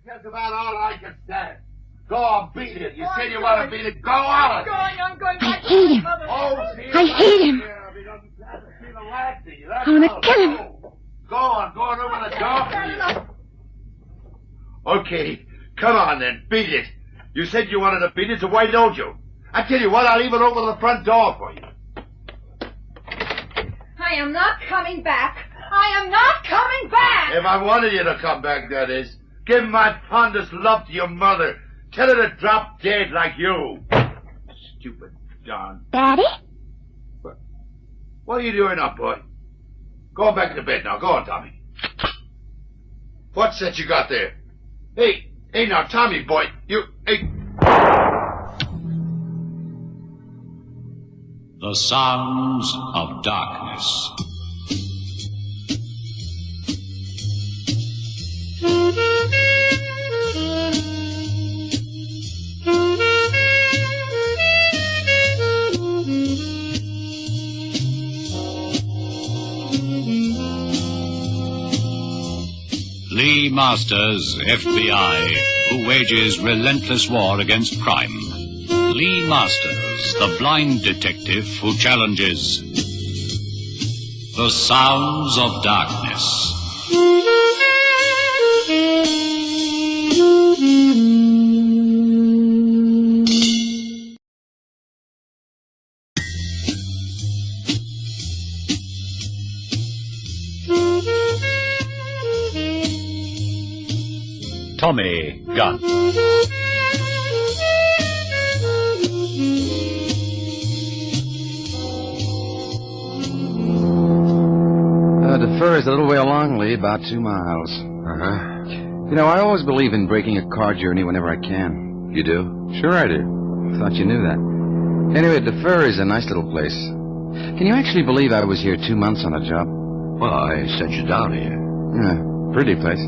That's about all I can stand. Go on, beat it. You said you want to beat it. Go on. I'm going I hate him. I hate him. I want to kill him. Go on over the door. Okay, come on then, beat it. You said you wanted to beat it, so why don't you? I tell you what, I'll leave it over the front door for you. I am not coming back. I am not coming back. If I wanted you to come back, that is. Give my fondest love to your mother. Tell her to drop dead like you. Stupid John. Daddy? What are you doing up, boy? Go back to bed now. Go on, Tommy. What's that you got there? Hey, now, Tommy, boy. Hey. The Sounds of Darkness. Lee Masters, FBI, who wages relentless war against crime. Lee Masters, the blind detective who challenges the sounds of darkness. Tommy Gunn. The fur is a little way along, Lee, about 2 miles. Uh-huh. You know, I always believe in breaking a car journey whenever I can. You do? Sure I do. Thought you knew that. Anyway, Defer is a nice little place. Can you actually believe I was here 2 months on a job? Well, I sent you down here. Yeah, pretty place.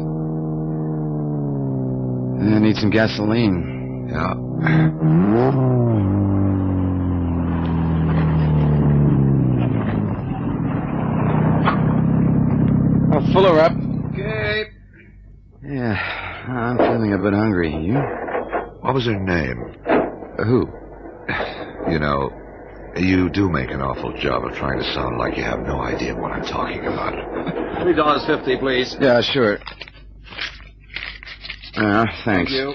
I need some gasoline. Yeah. I'll fill her up. Okay. Yeah, I'm feeling a bit hungry. You? What was her name? Who? You know, you do make an awful job of trying to sound like you have no idea what I'm talking about. $3.50, please. Yeah, sure. Thanks. Thank you.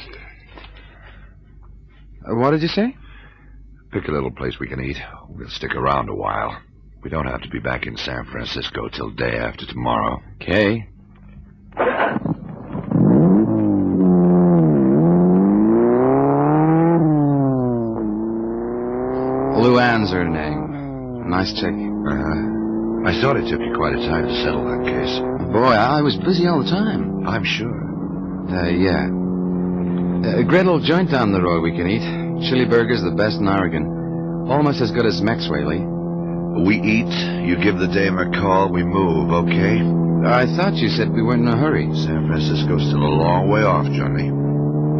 What did you say? Pick a little place we can eat. We'll stick around a while. We don't have to be back in San Francisco till day after tomorrow. Okay. Luann's her name. Nice chick. I thought it took you quite a time to settle that case. Boy, I was busy all the time. I'm sure. Yeah. Gretel joint down the road we can eat. Chili burgers, the best in Oregon. Almost as good as Maxwell. We eat, you give the dame a call, we move, okay? I thought you said we weren't in a hurry. San Francisco's still a long way off, Johnny.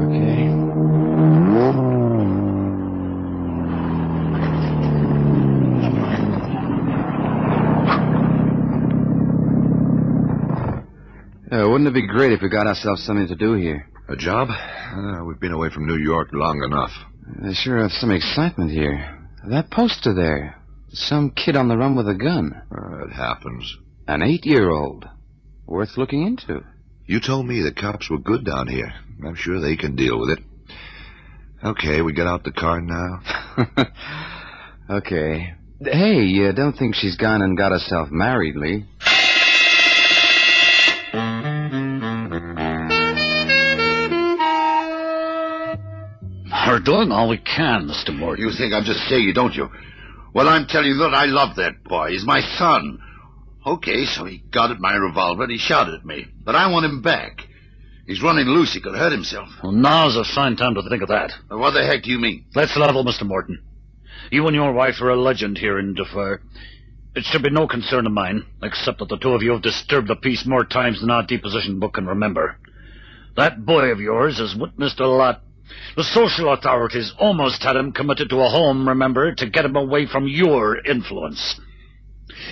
Okay. Wouldn't it be great if we got ourselves something to do here? A job? We've been away from New York long enough. They sure have some excitement here. That poster there. Some kid on the run with a gun. It happens. An 8-year-old. Worth looking into. You told me the cops were good down here. I'm sure they can deal with it. Okay, we get out the car now? Okay. Hey, you don't think she's gone and got herself married, Lee? We're doing all we can, Mr. Morton. You think I'm just saying, don't you? Well, I'm telling you that I love that boy. He's my son. Okay, so he got at my revolver and he shot at me. But I want him back. He's running loose. He could hurt himself. Well, now's a fine time to think of that. What the heck do you mean? Let's level, Mr. Morton. You and your wife are a legend here in Defer. It should be no concern of mine, except that the two of you have disturbed the peace more times than our deposition book can remember. That boy of yours has witnessed a lot. The social authorities almost had him committed to a home, remember, to get him away from your influence.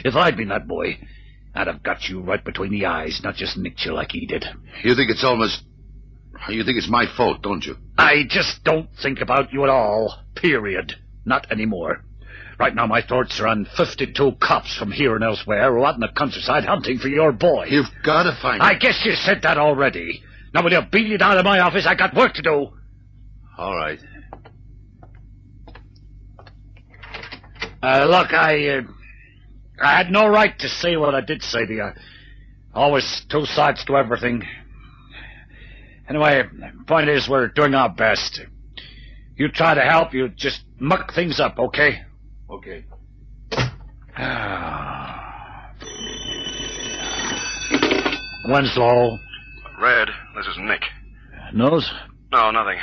If I'd been that boy, I'd have got you right between the eyes, not just nicked you like he did. You think it's almost... You think it's my fault, don't you? I just don't think about you at all. Period. Not anymore. Right now my thoughts are on 52 cops from here and elsewhere who are out in the countryside hunting for your boy. You've got to find I him. guess you said that already. Now will you beat it out of my office? I got work to do. All right. Look, I had no right to say what I did say to you. Always two sides to everything. Anyway, point is, we're doing our best. You try to help, you just muck things up, okay? Okay. Winslow. Red, this is Nick. Knows? No, nothing.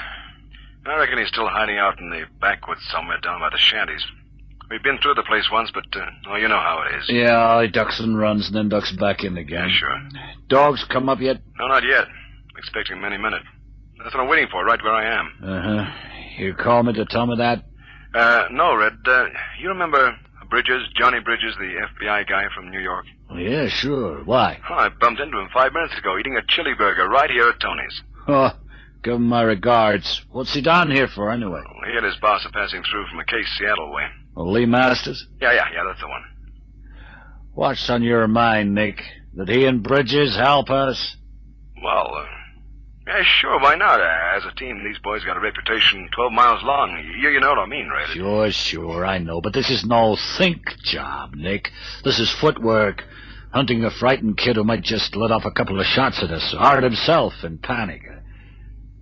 I reckon he's still hiding out in the backwoods somewhere down by the shanties. We've been through the place once, but, you know how it is. Yeah, he ducks and runs and then ducks back in again. Yeah, sure. Dogs come up yet? No, not yet. Expecting him any minute. That's what I'm waiting for, right where I am. Uh-huh. You call me to tell me that? No, Red. You remember Bridges, Johnny Bridges, the FBI guy from New York? Oh, yeah, sure. Why? Oh, I bumped into him 5 minutes ago eating a chili burger right here at Tony's. Oh, give him my regards. What's he down here for, anyway? Well, he and his boss are passing through from a case Seattle way. Oh, Lee Masters? Yeah, that's the one. What's on your mind, Nick? Did he and Bridges help us? Well, yeah, sure, why not? As a team, these boys got a reputation 12 miles long. You know what I mean, right? Sure, I know. But this is no think job, Nick. This is footwork. Hunting a frightened kid who might just let off a couple of shots at us, or hurt himself in panic.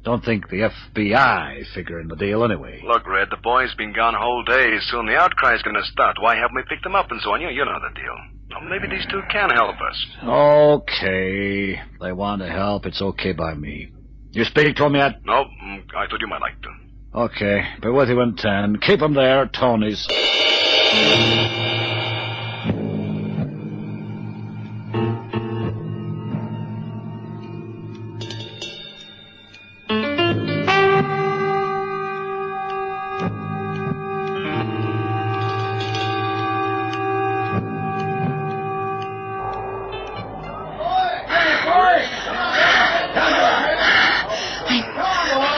Don't think the FBI figure in the deal anyway. Look, Red, the boy's been gone whole day. Soon the outcry's going to start. Why haven't we picked them up and so on? You know the deal. Well, maybe these two can help us. Okay. They want to help. It's okay by me. You speak to him yet? No, I thought you might like to. Okay. Be with you in 10. Keep him there at Tony's.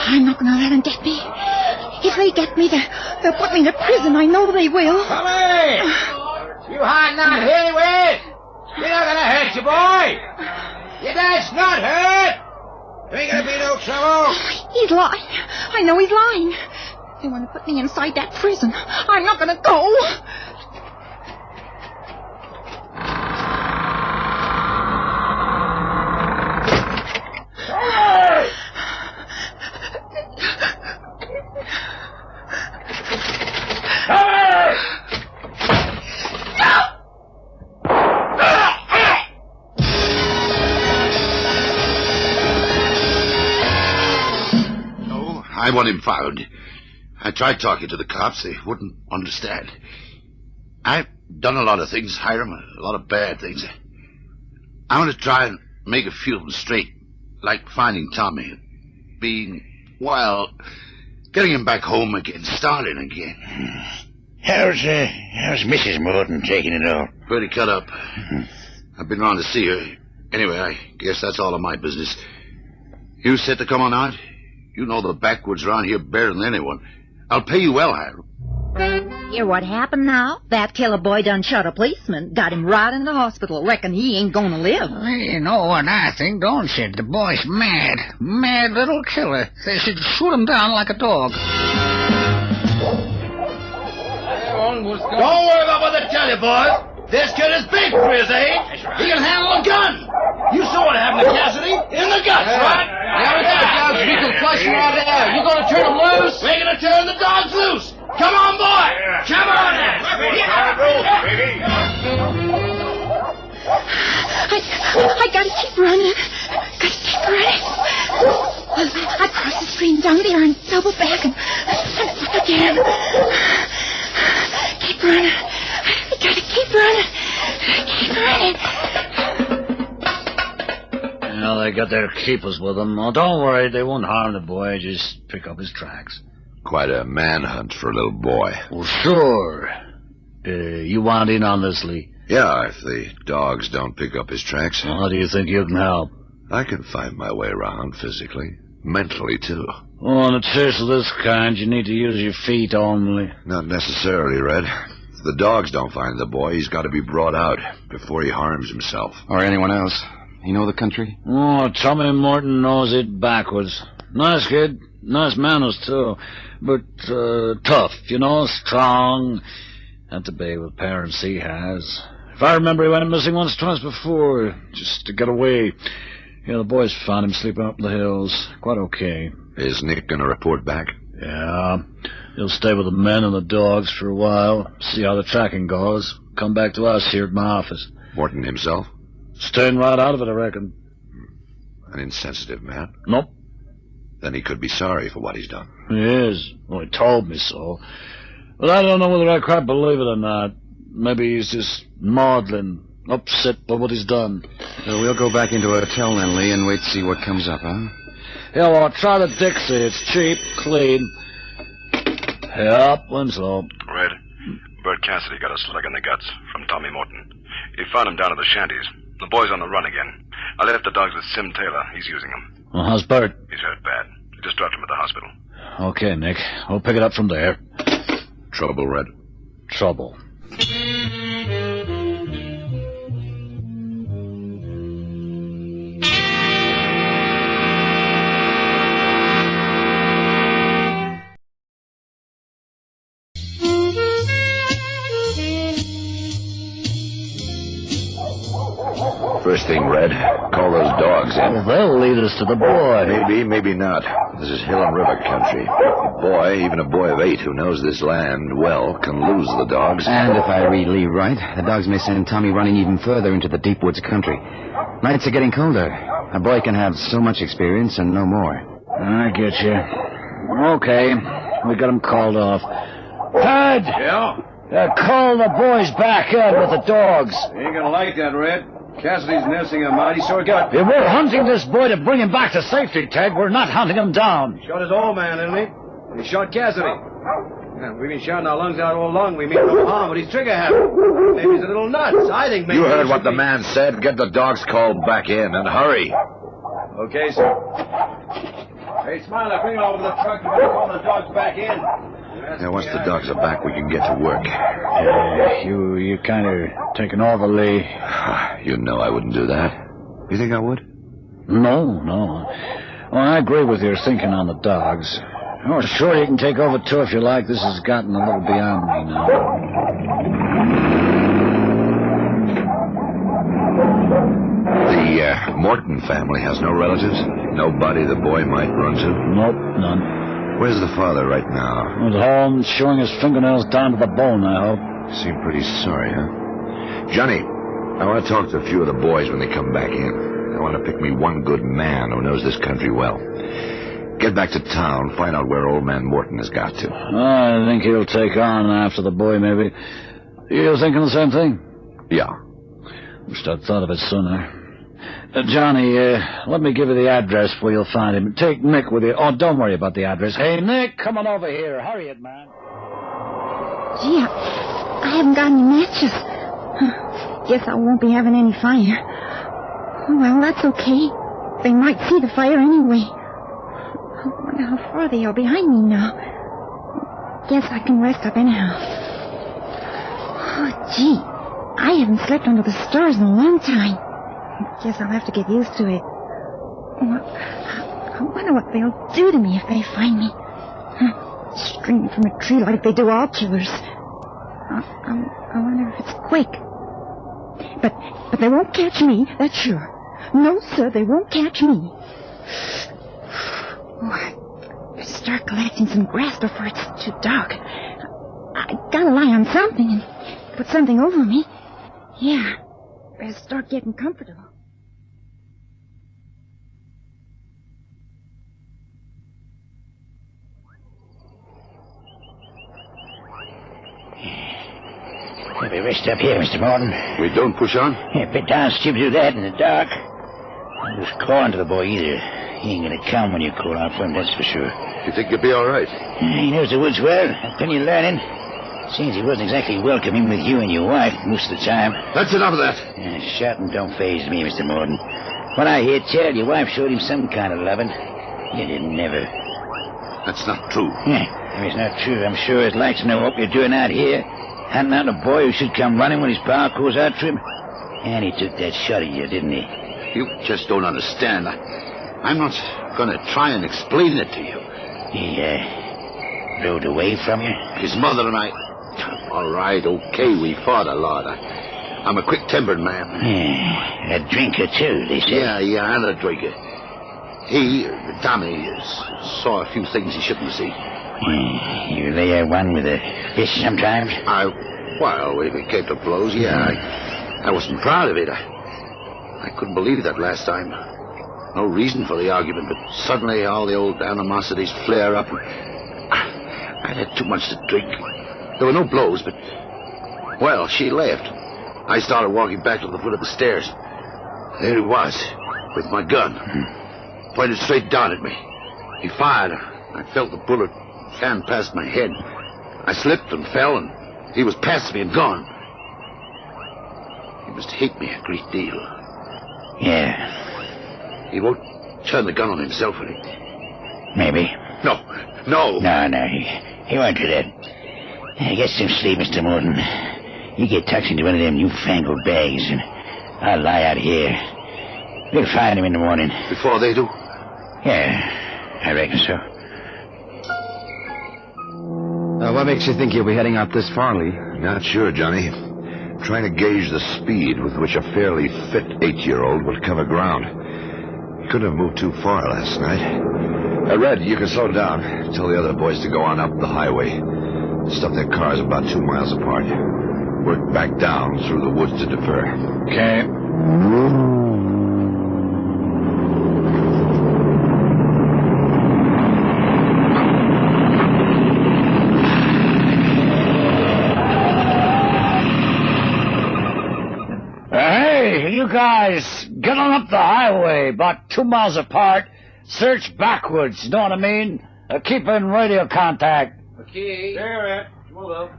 I'm not going to let them get me. If they get me, they'll put me in a prison. I know they will. Tommy! You hiding out here anyway? You're not going to hurt you, boy. Your dad's not hurt. There ain't going to be no trouble. He's lying. I know he's lying. They want to put me inside that prison. I'm not going to go. I want him found. I tried talking to the cops. They wouldn't understand. I've done a lot of things, Hiram, a lot of bad things. I want to try and make a few of them straight, like finding Tommy, getting him back home again, starting again. How's Mrs. Morton taking it all? Pretty cut up. I've been round to see her. Anyway, I guess that's all of my business. You set to come on out? You know the backwoods around here better than anyone. I'll pay you well, Hiram. Hear what happened now? That killer boy done shot a policeman. Got him right in the hospital. Reckon he ain't gonna live. You know what I think, don't you? The boy's mad. Mad little killer. They should shoot him down like a dog. Don't worry about what they tell you, boys. This kid is big for his age. He can handle a gun. You saw what happened to Cassidy in the guts, right? The dogs beat the flesh right there. You gonna turn them loose? We're gonna turn the dogs loose. Come on, boy. Come on. I gotta keep running. I cross the stream down there and double back and up again. Keep running. I gotta keep running. Well, they got their keepers with them. Oh, don't worry, they won't harm the boy. Just pick up his tracks. Quite a manhunt for a little boy. Well, sure. You want in on this, Lee? Yeah, if the dogs don't pick up his tracks. Well, how do you think you can help? I can find my way around physically. Mentally, too. Oh, in a chase of this kind, you need to use your feet only. Not necessarily, Red. If the dogs don't find the boy, he's got to be brought out before he harms himself. Or anyone else. You know the country? Oh, Tommy Morton knows it backwards. Nice kid. Nice manners, too. But, tough, strong. Not to be with parents he has. If I remember, he went missing once or twice before, just to get away. The boys found him sleeping up in the hills. Quite okay. Is Nick going to report back? Yeah. He'll stay with the men and the dogs for a while, see how the tracking goes, come back to us here at my office. Morton himself? Staying right out of it, I reckon. An insensitive man? Nope. Then he could be sorry for what he's done. He is. Well, he told me so. But I don't know whether I quite believe it or not. Maybe he's just maudlin, upset by what he's done. So we'll go back into a hotel then, Lee, and wait to see what comes up, huh? Yeah, well, try the Dixie. It's cheap, clean. Yep, Winslow. Red, Bert Cassidy got a slug in the guts from Tommy Morton. He found him down at the shanties. The boy's on the run again. I left the dogs with Sim Taylor. He's using them. Well, how's Bert? He's hurt bad. I just dropped him at the hospital. Okay, Nick. We'll pick it up from there. Trouble, Red. Trouble. First thing, Red, call those dogs in. Well, they'll lead us to the boy. Maybe, maybe not. This is hill and river country. A boy, even a boy of 8 who knows this land well, can lose the dogs. And if I read Lee right, the dogs may send Tommy running even further into the deep woods country. Nights are getting colder. A boy can have so much experience and no more. I get you. Okay, we got him called off. Ted! Yeah? Call the boys back in with the dogs. You ain't gonna like that, Red. Cassidy's nursing a mighty sore gut. Yeah, we're hunting this boy to bring him back to safety, Ted. We're not hunting him down. Shot his old man, didn't he? And he shot Cassidy. Yeah, we've been shouting our lungs out all along. We mean no harm, but he's trigger happy. Maybe he's a little nuts. I think maybe... You heard what the man said. Get the dogs called back in, and hurry. Okay, sir. Hey, Smiler, bring it over to the truck. You better call the dogs back in. Now, once the dogs are back, we can get to work. You kind of taking over, Lee. You know I wouldn't do that. You think I would? No. Well, I agree with your thinking on the dogs. Oh, sure, you can take over, too, if you like. This has gotten a little beyond me now. The Morton family has no relatives? Nobody the boy might run to? Nope, none. Where's the father right now? At home, chewing his fingernails down to the bone, I hope. Seem pretty sorry, huh? Johnny, I want to talk to a few of the boys when they come back in. I want to pick me one good man who knows this country well. Get back to town, find out where old man Morton has got to. I think he'll take on after the boy, maybe. You thinking the same thing? Yeah. Wish I'd thought of it sooner. Johnny, let me give you the address where you'll find him. Take Nick with you. Oh, don't worry about the address. Hey, Nick, come on over here. Hurry it, man. Gee, I haven't got any matches. Guess I won't be having any fire. Oh, well, that's okay. They might see the fire anyway. I wonder how far they are behind me now. Guess I can rest up anyhow. Oh, gee, I haven't slept under the stars in a long time. Guess I'll have to get used to it. I wonder what they'll do to me if they find me. Stringing from a tree like they do all killers. I wonder if it's quick. But they won't catch me, that's sure. No, sir, they won't catch me. Oh, I better start collecting some grass before it's too dark. I gotta lie on something and put something over me. Yeah, better start getting comfortable. Maybe rest up here, Mr. Morton. We don't push on? Yeah, bit down stupid to do that in the dark. Don't lose clawing to the boy either. He ain't gonna come when you call out for him, that's for sure. You think you'll be all right? He knows the woods well. Had plenty of learning. Seems he wasn't exactly welcoming with you and your wife most of the time. That's enough of that. Shouting don't faze me, Mr. Morton. What I hear tell, your wife showed him some kind of loving. You didn't never. That's not true. If it's not true, I'm sure I'd like to know what you're doing out here. Hunting out a boy who should come running when his power goes out for him. And he took that shot at you, didn't he? You just don't understand. I'm not going to try and explain it to you. He, rode away from you? His mother and I... All right, okay, we fought a lot. I'm a quick-tempered man. A drinker, too, they say. Yeah, and a drinker. Tommy, saw a few things he shouldn't see. You lay one with a fish sometimes? Well, if it came to blows, yeah. I wasn't proud of it. I couldn't believe that last time. No reason for the argument, but suddenly all the old animosities flare up. I'd had too much to drink. There were no blows, but... Well, she left. I started walking back to the foot of the stairs. There he was, with my gun. Pointed straight down at me. He fired. I felt the bullet scan past my head. I slipped and fell, and he was past me and gone. He must hate me a great deal. Yeah. He won't turn the gun on himself, will he? Maybe. No. No, he won't do that. Get some sleep, Mr. Morton. You get tucked into one of them newfangled bags, and I'll lie out here. We'll find him in the morning. Before they do? Yeah, I reckon so. What makes you think you'll be heading out this far, Lee? Not sure, Johnny. Trying to gauge the speed with which a fairly fit 8-year-old would cover ground. He couldn't have moved too far last night. Red, you can slow down. Tell the other boys to go on up the highway. Stop their cars about 2 miles apart. Work back down through the woods to defer. Okay. Hey, you guys, get on up the highway, about 2 miles apart. Search backwards, you know what I mean? Keep in radio contact. Okay. There, Ed. Move up.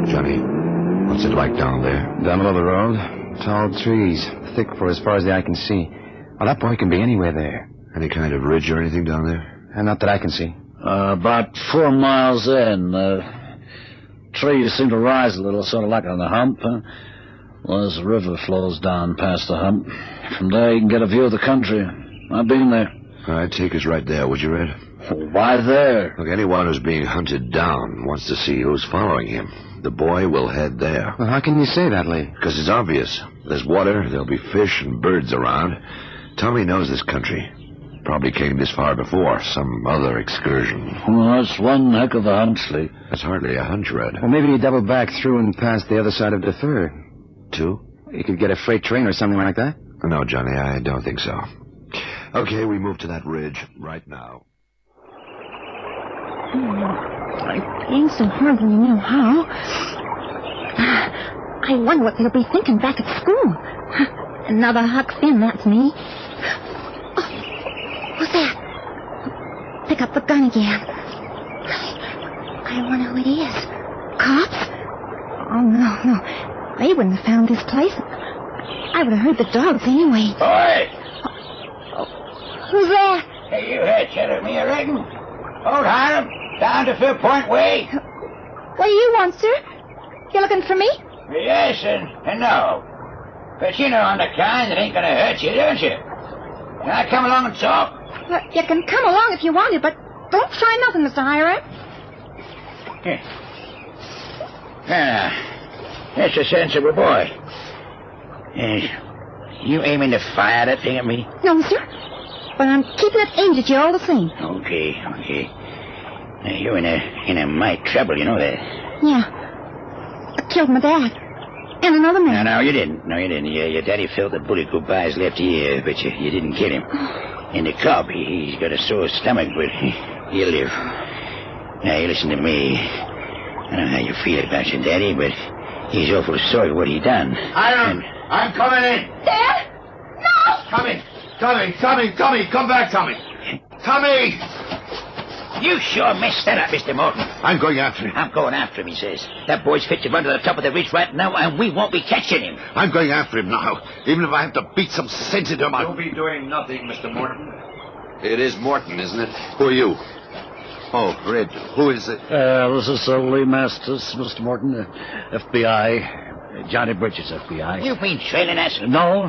Johnny, what's it like down there? Down below the road, tall trees, thick for as far as the eye can see. Well, that boy can be anywhere there. Any kind of ridge or anything down there? Not that I can see. About 4 miles in. Trees seem to rise a little, sort of like on the hump. Well, as the river flows down past the hump. From there you can get a view of the country. I've been there. All right, take us right there, would you, Red? Why there? Look, anyone who's being hunted down wants to see who's following him. The boy will head there. Well, how can you say that, Lee? Because it's obvious. There's water, there'll be fish and birds around. Tommy knows this country. Probably came this far before, some other excursion. Well, that's one heck of a hunch, Lee. That's hardly a hunch, Red. Well, maybe he doubled back through and past the other side of Defer. Two? He could get a freight train or something like that? No, Johnny, I don't think so. Okay, we move to that ridge right now. I ain't so hardly know how. I wonder what they'll be thinking back at school. Another Huck Finn, that's me. What's that? Pick up the gun again. I wonder who it is. Cops? Oh, no. They wouldn't have found this place. I would have heard the dogs anyway. Boy! Who's there? Hey, you heard chatter me, I reckon. Old Hiram, down to Fair Point Way. What do you want, sir? You looking for me? Yes and no. But you know I'm the kind that ain't gonna hurt you, don't you? Can I come along and talk? Well, you can come along if you want to, but don't try nothing, Mr. Hiram. Here. That's a sensible boy. You aiming to fire that thing at me? No, sir. But I'm keeping it aimed at you all the same. Okay. Now, you're in a mite trouble, you know that. Yeah. I killed my dad. And another man. No, you didn't. Your daddy felt the bullet go by his left ear, but you didn't kill him. And the cop, he's got a sore stomach, but he'll live. Now, you listen to me. I don't know how you feel about your daddy, but he's awful sorry what he done. Hiram, I'm coming in. Dad? No! Tommy, come back, Tommy. Tommy! You sure messed that up, Mr. Morton. I'm going after him. I'm going after him, he says. That boy's fit to run to the top of the ridge right now, and we won't be catching him. I'm going after him now, even if I have to beat some sense into him. You'll be doing nothing, Mr. Morton. It is Morton, isn't it? Who are you? Oh, Red, who is it? This is Lee Masters, Mr. Morton, FBI. Johnny Bridges, FBI. You've been trailing us? No.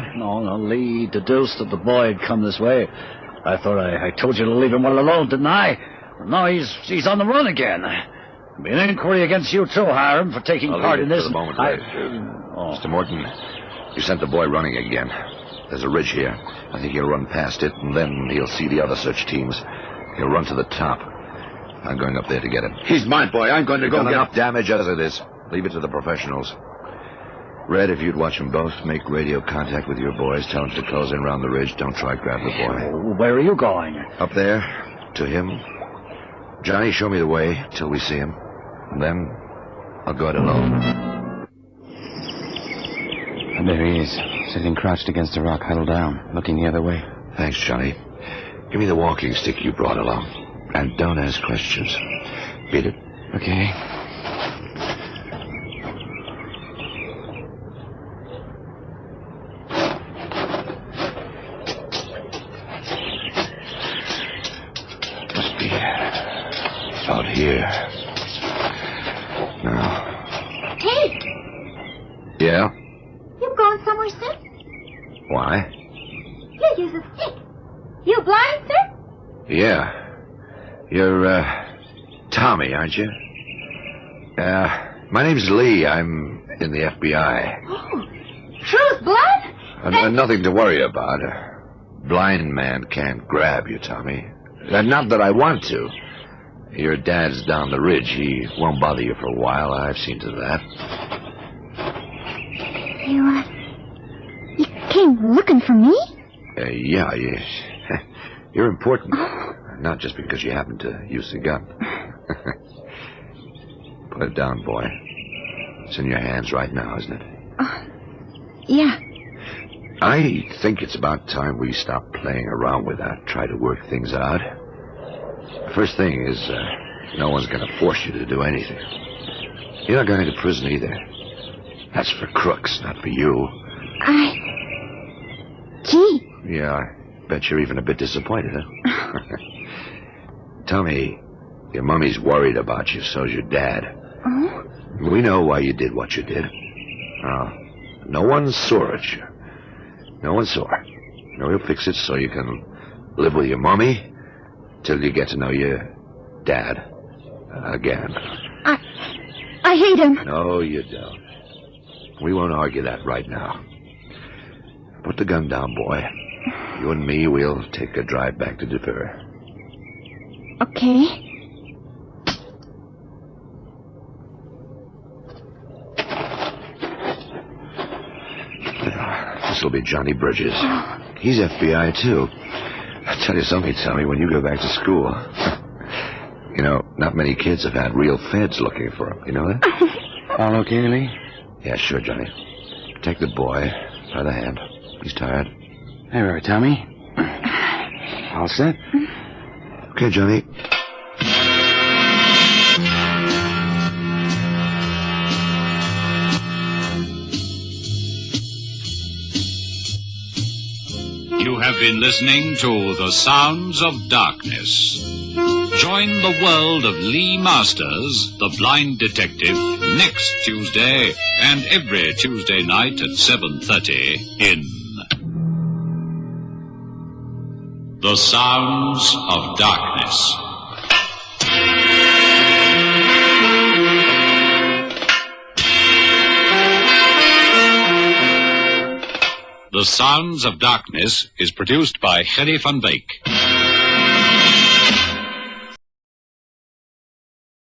Lee deduced that the boy had come this way. I thought I told you to leave him well alone, didn't I? Now he's on the run again. There'll be an inquiry against you too, Hiram, for taking part in this. For the moment, Red. Mr. Morton, you sent the boy running again. There's a ridge here. I think he'll run past it, and then he'll see the other search teams. He'll run to the top. I'm going up there to get him. He's my boy. I'm going to go Done get enough him. damage as it is. Leave it to the professionals. Red, if you'd watch them both, make radio contact with your boys. Tell them to close in around the ridge. Don't try to grab the boy. Where are you going? Up there, to him. Johnny, show me the way till we see him. And then I'll go it alone. And there he is, sitting crouched against a rock, huddled down, looking the other way. Thanks, Johnny. Give me the walking stick you brought along. And don't ask questions. Beat it. Okay. Must be out here. Now. Hey, Yeah? you going somewhere, sir? Why? You use a stick. You blind, sir? Yeah. You're, Tommy, aren't you? My name's Lee. I'm in the FBI. Oh, true's blood? Nothing to worry about. A blind man can't grab you, Tommy. Not that I want to. Your dad's down the ridge. He won't bother you for a while. I've seen to that. You came looking for me? Yeah, you're important. Not just because you happen to use the gun. Put it down, boy. It's in your hands right now, isn't it? Yeah. I think it's about time we stop playing around with that, try to work things out. First thing is, no one's going to force you to do anything. You're not going to prison either. That's for crooks, not for you. Gee. Yeah, I bet you're even a bit disappointed, huh? Tell me, your mummy's worried about you, so's your dad. Oh? We know why you did what you did. No one saw it. No one saw it. No, we'll fix it so you can live with your mummy till you get to know your dad again. I hate him. No, you don't. We won't argue that right now. Put the gun down, boy. You and me, we'll take a drive back to Defer. Okay. This'll be Johnny Bridges. He's FBI, too. I'll tell you something, Tommy, when you go back to school. You know, not many kids have had real feds looking for them. You know that? All okay, Lee? Yeah, sure, Johnny. Take the boy by the hand. He's tired. There we are, Tommy. All set? Okay, Johnny. You have been listening to The Sounds of Darkness. Join the world of Lee Masters, the blind detective, next Tuesday and every Tuesday night at 7:30 in The Sounds of Darkness. The Sounds of Darkness is produced by Gerry van Wyk.